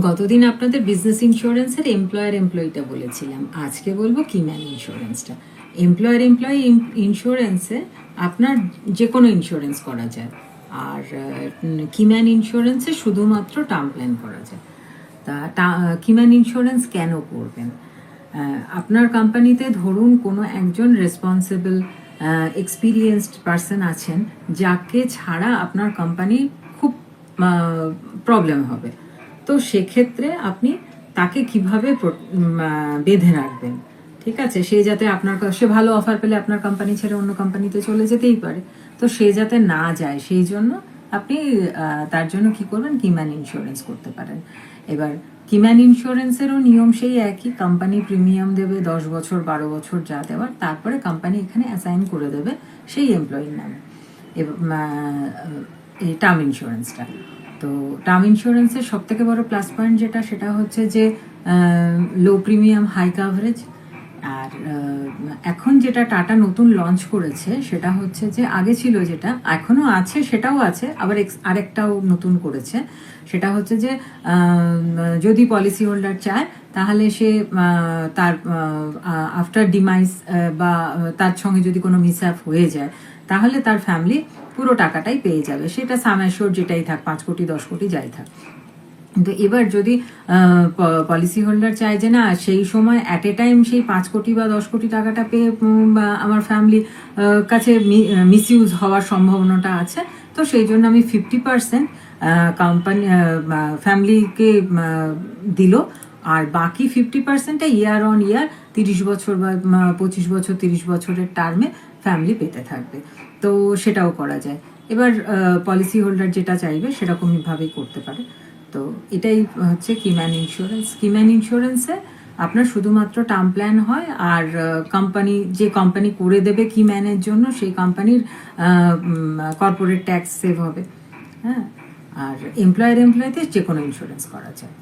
গতদিন আপনাদের বিজনেস ইন্স্যুরেন্সের এমপ্লয়ার এমপ্লয়িটা বলেছিলাম, আজকে বলবো কিম্যান ইন্স্যুরেন্সটা। এমপ্লয়ার এমপ্লয়ি ইন্স্যুরেন্সে আপনার যে কোনো ইন্স্যুরেন্স করা যায়, আর কিম্যান ইন্স্যুরেন্সে শুধুমাত্র টার্ম প্ল্যান করা যায়। তা কিম্যান ইন্স্যুরেন্স কেন করবেন? আপনার কোম্পানিতে ধরুন কোনো একজন রেসপন্সিবল এক্সপিরিয়েন্সড পারসন আছেন, যাকে ছাড়া আপনার কোম্পানি খুব প্রবলেম হবে। তো সেক্ষেত্রে আপনি তাকে কিভাবে বেঁধে রাখবেন? ঠিক আছে, সে যাতে সে ভালো অফার পেলে আপনার কোম্পানি ছেড়ে অন্য কোম্পানিতে চলে যেতেই পারে, তো সে যাতে না যায় সেই জন্য আপনি তার জন্য কি করবেন, কিম্যান ইন্স্যুরেন্স করতে পারেন। এবার কিম্যান ইন্স্যুরেন্সেরও নিয়ম সেই একই, কোম্পানি প্রিমিয়াম দেবে 10 বছর 12 বছর যা দেওয়ার, তারপরে কোম্পানি এখানে অ্যাসাইন করে দেবে সেই এমপ্লয়ির নামে এই টার্ম ইন্স্যুরেন্সটা। তো টার্ম ইন্স্যুরেন্সের সব থেকে বড় প্লাস পয়েন্ট যেটা, সেটা হচ্ছে যে লো প্রিমিয়াম হাই কাভারেজ। আর এখন যেটা টাটা নতুন লঞ্চ করেছে সেটা হচ্ছে যে, আগে ছিল যেটা, এখনও আছে সেটাও আছে, আবার আরেকটাও নতুন করেছে। সেটা হচ্ছে যে যদি পলিসি হোল্ডার চায় তাহলে সে তার আফটার ডিমাইস বা তার সঙ্গে যদি কোনো মিসহ্যাপ হয়ে যায় তাহলে তার ফ্যামিলি পুরো টাকাটাই পেয়ে যাবে, সেটা সাম অ্যাশিওর যেটাই থাক, 5 কোটি 10 কোটি যাই থাক। তো এবার যদি পলিসি হোল্ডার চায় যে না, সেই সময় অ্যাট এ টাইম সেই 5 কোটি বা 10 কোটি টাকাটা পেয়ে আমার ফ্যামিলি কাছে মিসইউজ হওয়ার সম্ভাবনাটা আছে, তো সেই জন্য আমি 50% কোম্পানি ফ্যামিলিকে দিল, আর বাকি 50%টা ইয়ার অন ইয়ার 30 বছর বা 25 বছর 30 বছরের টার্মে ফ্যামিলি পেতে থাকবে। তো সেটাও করা যায়। এবার পলিসি হোল্ডার যেটা চাইবে সেরকমভাবেই করতে পারে। তো এটাই হচ্ছে কিম্যান ইন্স্যুরেন্স। কিম্যান ইন্স্যুরেন্সে আপনার শুধুমাত্র টার্ম প্ল্যান হয়, আর যে কোম্পানি করে দেবে কিম্যানের জন্য, সেই কোম্পানির কর্পোরেট ট্যাক্স সেভ হবে। হ্যাঁ, আর এমপ্লয়িতে যে কোনো ইন্স্যুরেন্স করা যায়।